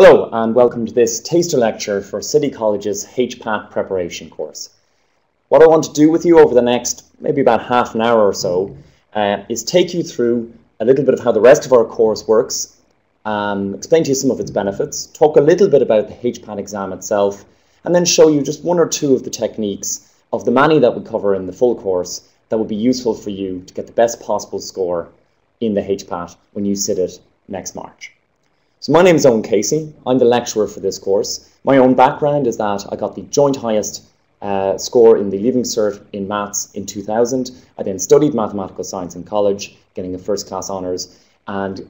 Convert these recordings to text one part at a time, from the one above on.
Hello and welcome to this taster lecture for City College's HPAT preparation course. What I want to do with you over the next maybe about half an hour or so is take you through a little bit of how the rest of our course works, explain to you some of its benefits, talk a little bit about the HPAT exam itself, and then show you just one or two of the techniques of the many that we cover in the full course that will be useful for you to get the best possible score in the HPAT when you sit it next March. So my name is Owen Casey. I'm the lecturer for this course. My own background is that I got the joint highest score in the Leaving Cert in maths in 2000. I then studied mathematical science in college, getting a first class honours, and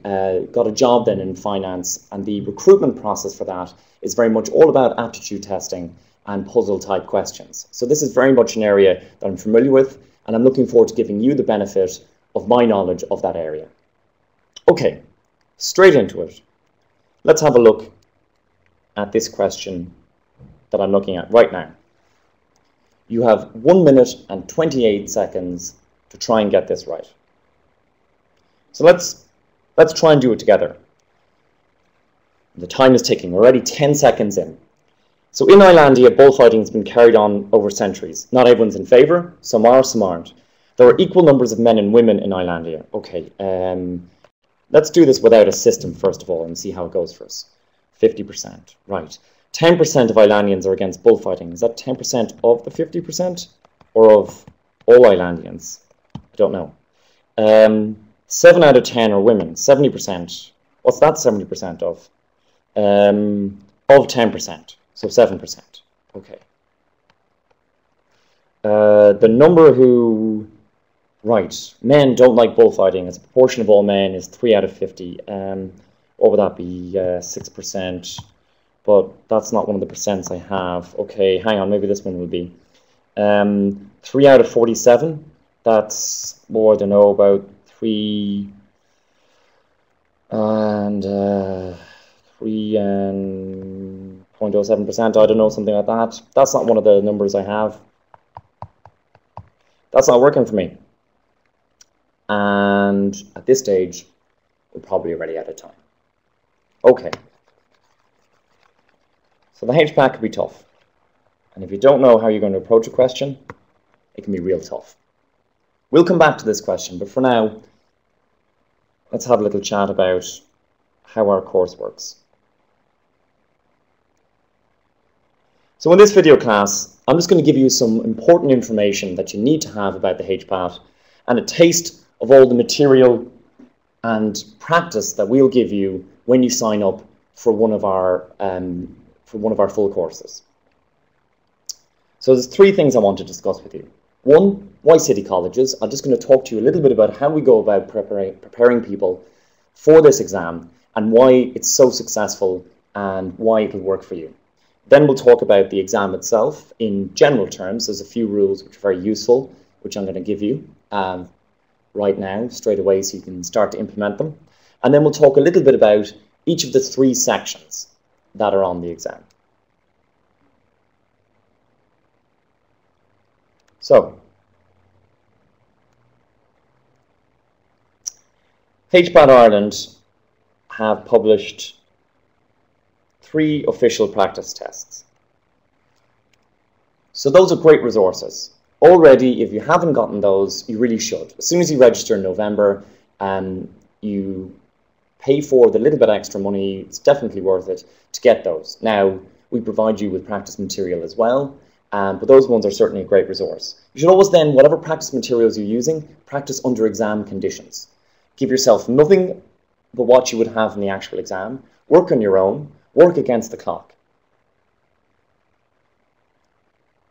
got a job then in finance. And the recruitment process for that is very much all about aptitude testing and puzzle type questions. So this is very much an area that I'm familiar with, and I'm looking forward to giving you the benefit of my knowledge of that area. Okay, straight into it. Let's have a look at this question that I'm looking at right now. You have 1 minute and 28 seconds to try and get this right. So let's try and do it together. The time is ticking, already 10 seconds in. So in Icelandia, bullfighting has been carried on over centuries. Not everyone's in favour, some are, some aren't. There are equal numbers of men and women in Icelandia. Okay, let's do this without a system first of all and see how it goes for us. 50%, right. 10% of Icelandians are against bullfighting. Is that 10% of the 50% or of all Icelandians? I don't know. 7 out of 10 are women, 70%. What's that 70% of? Of 10%, so 7%. Okay. The number who... Right, men don't like bullfighting as a proportion of all men is 3 out of 50. What would that be? 6%, but that's not one of the percents I have. Okay, hang on, maybe this one will be. 3 out of 47, that's, I don't know, about 3 and 0.07%, I don't know, something like that. That's not one of the numbers I have. That's not working for me. And at this stage, we're probably already out of time. Okay. So the HPAT can be tough. And if you don't know how you're going to approach a question, it can be real tough. We'll come back to this question, but for now, let's have a little chat about how our course works. So in this video class, I'm just going to give you some important information that you need to have about the HPAT and a taste of all the material and practice that we'll give you when you sign up for one of our full courses. So there's 3 things I want to discuss with you. 1, why city colleges? I'm just going to talk to you a little bit about how we go about preparing people for this exam and why it's so successful and why it'll work for you. Then we'll talk about the exam itself in general terms. There's a few rules which are very useful, which I'm going to give you right now, straight away, so you can start to implement them. And then we'll talk a little bit about each of the 3 sections that are on the exam. So, HPAT Ireland have published 3 official practice tests. So those are great resources. Already, if you haven't gotten those, you really should. As soon as you register in November, you pay for the little bit extra money, it's definitely worth it to get those. Now, we provide you with practice material as well, but those ones are certainly a great resource. You should always then, whatever practice materials you're using, practice under exam conditions. Give yourself nothing but what you would have in the actual exam. Work on your own, work against the clock.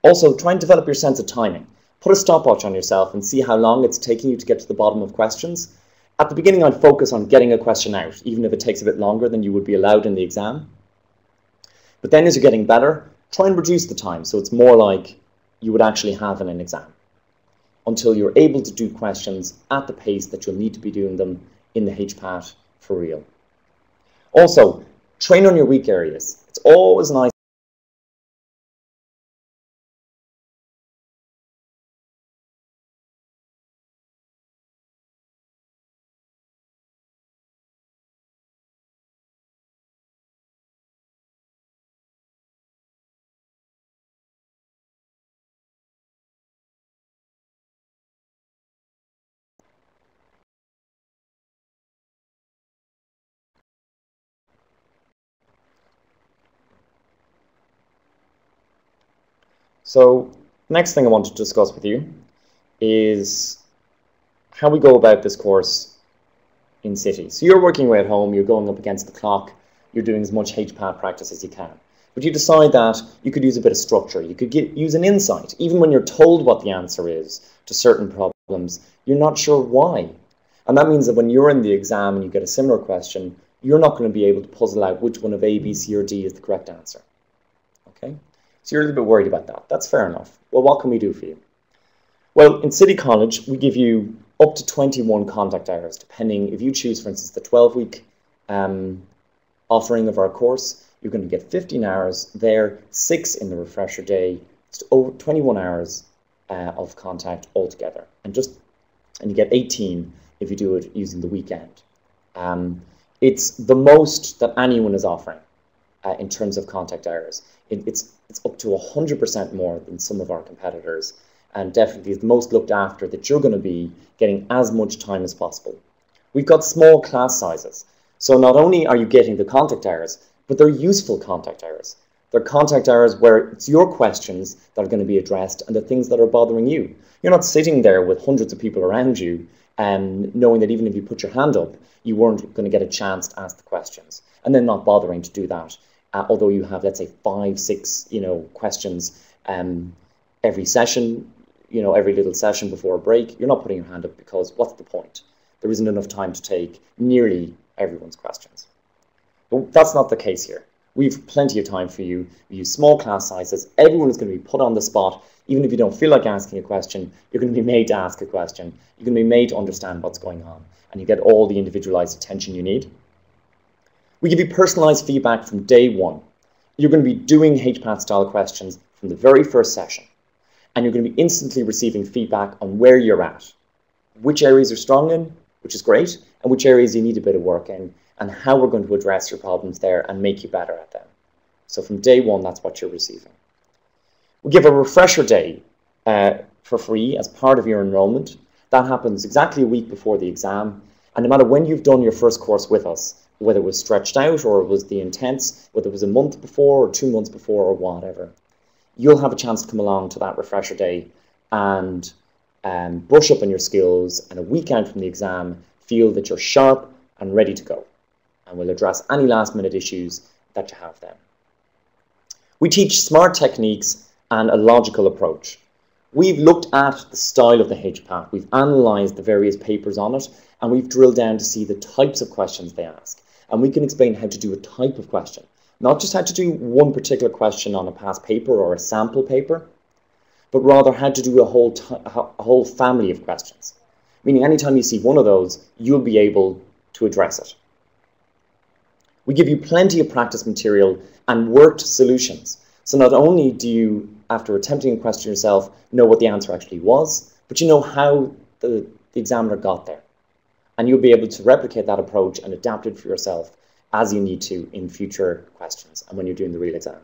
Also, try and develop your sense of timing. Put a stopwatch on yourself and see how long it's taking you to get to the bottom of questions. At the beginning, I'd focus on getting a question out, even if it takes a bit longer than you would be allowed in the exam. But then as you're getting better, try and reduce the time so it's more like you would actually have in an exam, until you're able to do questions at the pace that you'll need to be doing them in the HPAT for real. Also, train on your weak areas. It's always nice So, next thing I want to discuss with you is how we go about this course in City. So you're working away at home, you're going up against the clock, you're doing as much HPAT practice as you can. But you decide that you could use a bit of structure, you could use an insight. Even when you're told what the answer is to certain problems, you're not sure why. And that means that when you're in the exam and you get a similar question, you're not going to be able to puzzle out which one of A, B, C, or D is the correct answer. Okay? So you're a little bit worried about that. That's fair enough. Well, what can we do for you? Well, in City College, we give you up to 21 contact hours, depending if you choose, for instance, the 12-week offering of our course. You're going to get 15 hours there, 6 in the refresher day, just over 21 hours of contact altogether. And you get 18 if you do it using the weekend. It's the most that anyone is offering in terms of contact hours. It's up to 100% more than some of our competitors, and definitely the most looked after that you're going to be getting as much time as possible. We've got small class sizes, so not only are you getting the contact hours, but they're useful contact hours. They're contact hours where it's your questions that are going to be addressed and the things that are bothering you. You're not sitting there with hundreds of people around you and knowing that even if you put your hand up, you weren't going to get a chance to ask the questions, and then not bothering to do that. Although you have, let's say, 5, 6, questions every session, every little session before a break, you're not putting your hand up because what's the point? There isn't enough time to take nearly everyone's questions. But that's not the case here. We've plenty of time for you. We use small class sizes. Everyone is going to be put on the spot. Even if you don't feel like asking a question, you're going to be made to ask a question. You're going to be made to understand what's going on, and you get all the individualized attention you need. We give you personalized feedback from day one. You're going to be doing HPAT style questions from the very first session, and you're going to be instantly receiving feedback on where you're at, which areas you're strong in, which is great, and which areas you need a bit of work in, and how we're going to address your problems there and make you better at them. So from day one, that's what you're receiving. We give a refresher day for free as part of your enrollment. That happens exactly a week before the exam, and no matter when you've done your first course with us, whether it was stretched out or it was the intense, whether it was a month before or 2 months before or whatever, you'll have a chance to come along to that refresher day and brush up on your skills, and a week out from the exam, feel that you're sharp and ready to go. And we'll address any last minute issues that you have then. We teach smart techniques and a logical approach. We've looked at the style of the HPAT, we've analysed the various papers on it, and we've drilled down to see the types of questions they ask. And we can explain how to do a type of question, not just how to do one particular question on a past paper or a sample paper, but rather how to do a whole family of questions. Meaning anytime you see one of those, you'll be able to address it. We give you plenty of practice material and worked solutions. So not only do you, after attempting a question yourself, know what the answer actually was, but you know how the examiner got there. And you'll be able to replicate that approach and adapt it for yourself as you need to in future questions and when you're doing the real exam.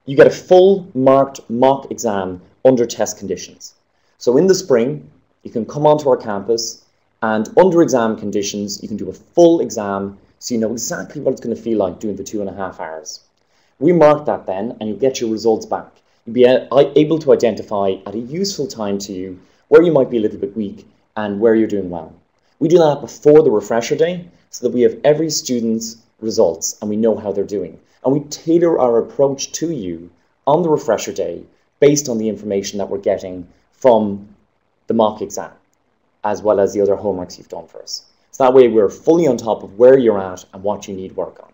You get a full marked mock exam under test conditions. So in the spring, you can come onto our campus, and under exam conditions, you can do a full exam so you know exactly what it's going to feel like doing the 2.5 hours. We mark that then, and you'll get your results back. You'll be able to identify at a useful time to you where you might be a little bit weak and where you're doing well. We do that before the refresher day so that we have every student's results and we know how they're doing. And we tailor our approach to you on the refresher day based on the information that we're getting from the mock exam, as well as the other homeworks you've done for us. So that way we're fully on top of where you're at and what you need work on.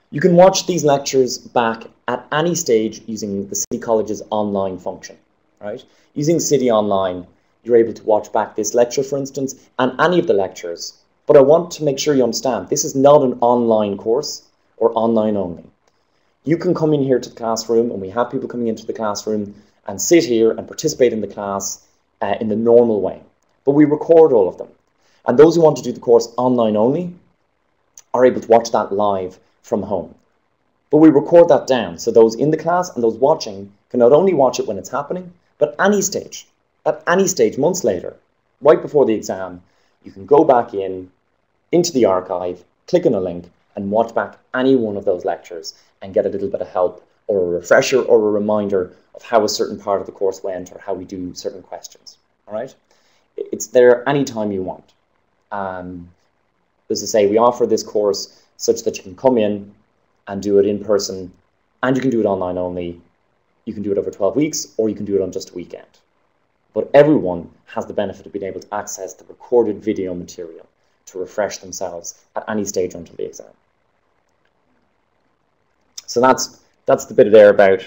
You can watch these lectures back at any stage using the City College's online function, right? Using City Online, you're able to watch back this lecture, for instance, and any of the lectures. But I want to make sure you understand, this is not an online course or online only. You can come in here to the classroom, and we have people coming into the classroom and sit here and participate in the class in the normal way. But we record all of them. And those who want to do the course online only are able to watch that live from home. But we record that down, so those in the class and those watching can not only watch it when it's happening, but at any stage, months later, right before the exam, you can go back into the archive, click on a link, and watch back any one of those lectures and get a little bit of help or a refresher or a reminder of how a certain part of the course went or how we do certain questions. All right? It's there anytime you want. As I say, we offer this course such that you can come in and do it in person, and you can do it online only. You can do it over 12 weeks, or you can do it on just a weekend. But everyone has the benefit of being able to access the recorded video material to refresh themselves at any stage until the exam. So that's the bit there about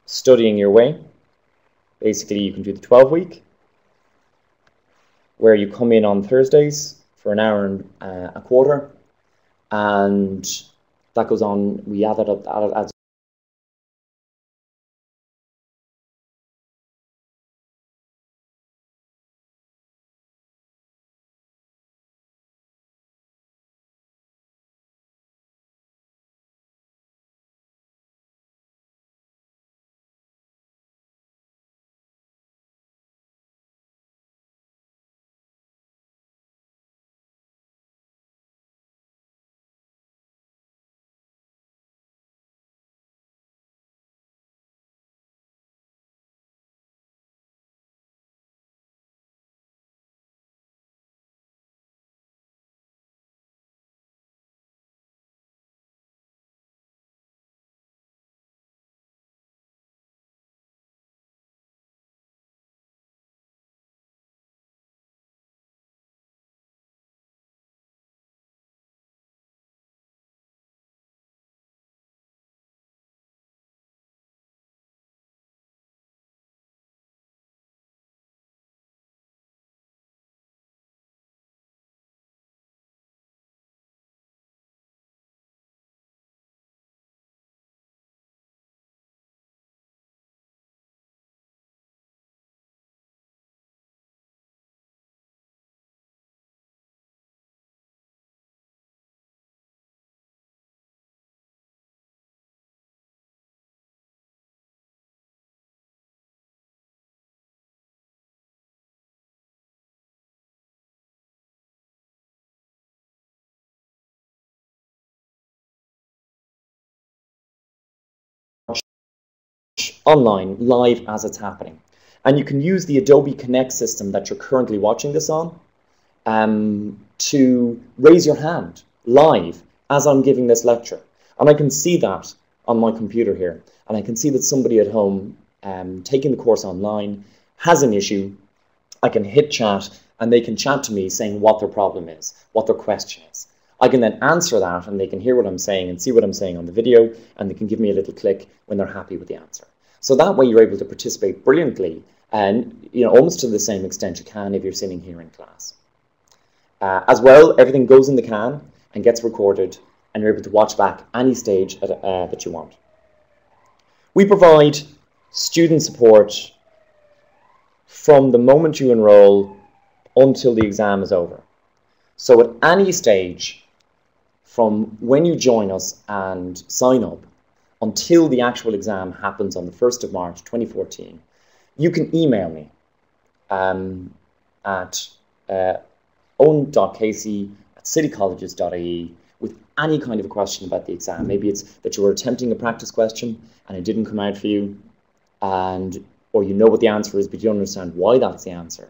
studying your way. Basically, you can do the 12-week, where you come in on Thursdays for an hour and a quarter, and that goes on. We add it up as online, live as it's happening. And you can use the Adobe Connect system that you're currently watching this on to raise your hand live as I'm giving this lecture. And I can see that on my computer here. And I can see that somebody at home taking the course online has an issue. I can hit chat and they can chat to me saying what their problem is, what their question is. I can then answer that and they can hear what I'm saying and see what I'm saying on the video, and they can give me a little click when they're happy with the answer. So that way you're able to participate brilliantly and almost to the same extent you can if you're sitting here in class. As well, everything goes in the can and gets recorded, and you're able to watch back any stage that you want. We provide student support from the moment you enroll until the exam is over. So at any stage, from when you join us and sign up until the actual exam happens on the 1st of March 2014, you can email me at owen.casey@citycolleges.ie with any kind of a question about the exam. Maybe it's that you were attempting a practice question and it didn't come out for you, or you know what the answer is but you don't understand why that's the answer,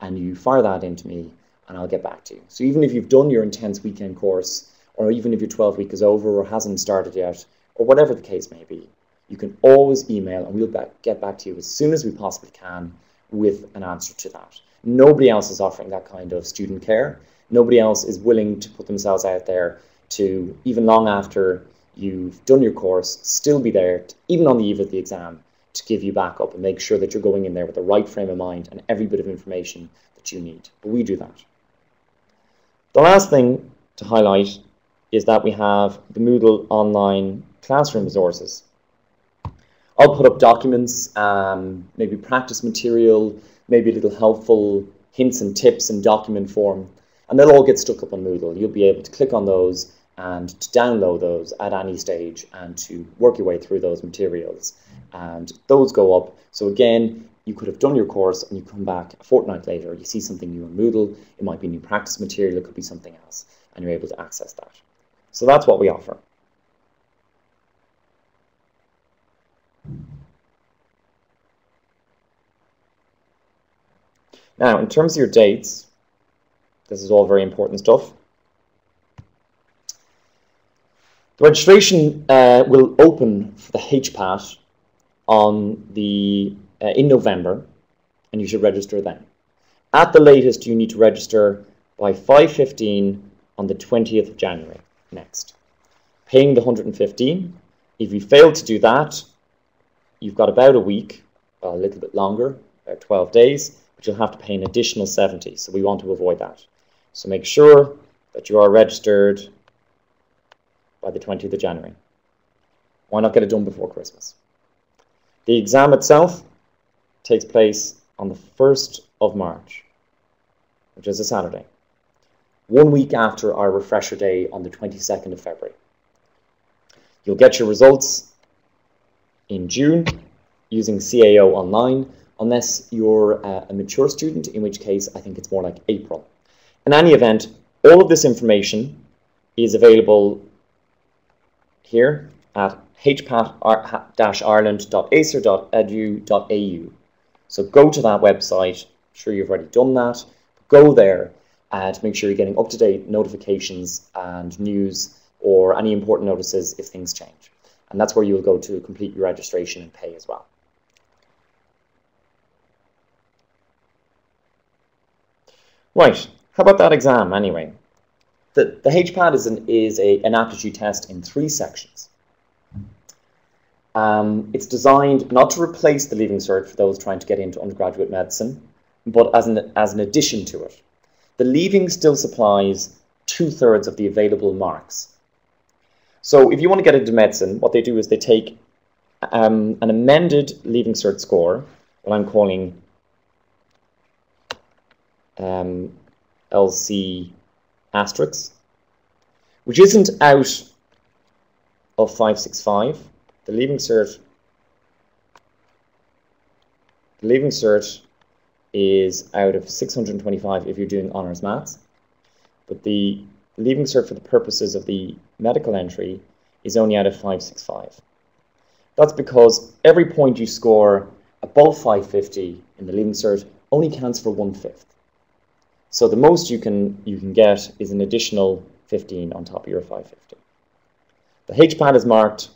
and you fire that into me and I'll get back to you. So even if you've done your intense weekend course, or even if your 12 week is over or hasn't started yet, or whatever the case may be, you can always email and we'll get back to you as soon as we possibly can with an answer to that. Nobody else is offering that kind of student care. Nobody else is willing to put themselves out there to, even long after you've done your course, still be there, even on the eve of the exam, to give you backup and make sure that you're going in there with the right frame of mind and every bit of information that you need. But we do that. The last thing to highlight is that we have the Moodle online classroom resources. I'll put up documents, maybe practice material, maybe a little helpful hints and tips in document form, and they'll all get stuck up on Moodle. You'll be able to click on those and to download those at any stage and to work your way through those materials. And those go up. So again, you could have done your course and you come back a fortnight later, you see something new on Moodle, it might be new practice material, it could be something else, and you're able to access that. So that's what we offer. Now, in terms of your dates, this is all very important stuff. The registration will open for the HPAT in November, and you should register then. At the latest, you need to register by 5:15 on the 20th of January next, paying the 115. If you fail to do that, you've got about a week, well, a little bit longer, about 12 days, but you'll have to pay an additional 70, so we want to avoid that. So make sure that you are registered by the 20th of January. Why not get it done before Christmas? The exam itself takes place on the 1st of March, which is a Saturday, 1 week after our refresher day on the 22nd of February. You'll get your results in June using CAO online, unless you're a mature student, in which case I think it's more like April. In any event, all of this information is available here at hpat-ireland.acer.edu.au. So go to that website. I'm sure you've already done that. Go there to make sure you're getting up-to-date notifications and news or any important notices if things change. And that's where you'll go to complete your registration and pay as well. Right, how about that exam anyway? The HPAT is an aptitude test in 3 sections. It's designed not to replace the Leaving Cert for those trying to get into undergraduate medicine, but as an addition to it. The Leaving still supplies 2/3 of the available marks. So if you want to get into medicine, what they do is they take an amended Leaving Cert score, what I'm calling LC asterisk, which isn't out of 565. The Leaving Cert is out of 625 if you're doing honours maths, but the Leaving Cert for the purposes of the medical entry is only out of 565. That's because every point you score above 550 in the Leaving Cert only counts for 1/5. So the most you can get is an additional 15 on top of your 550. The HPAT is marked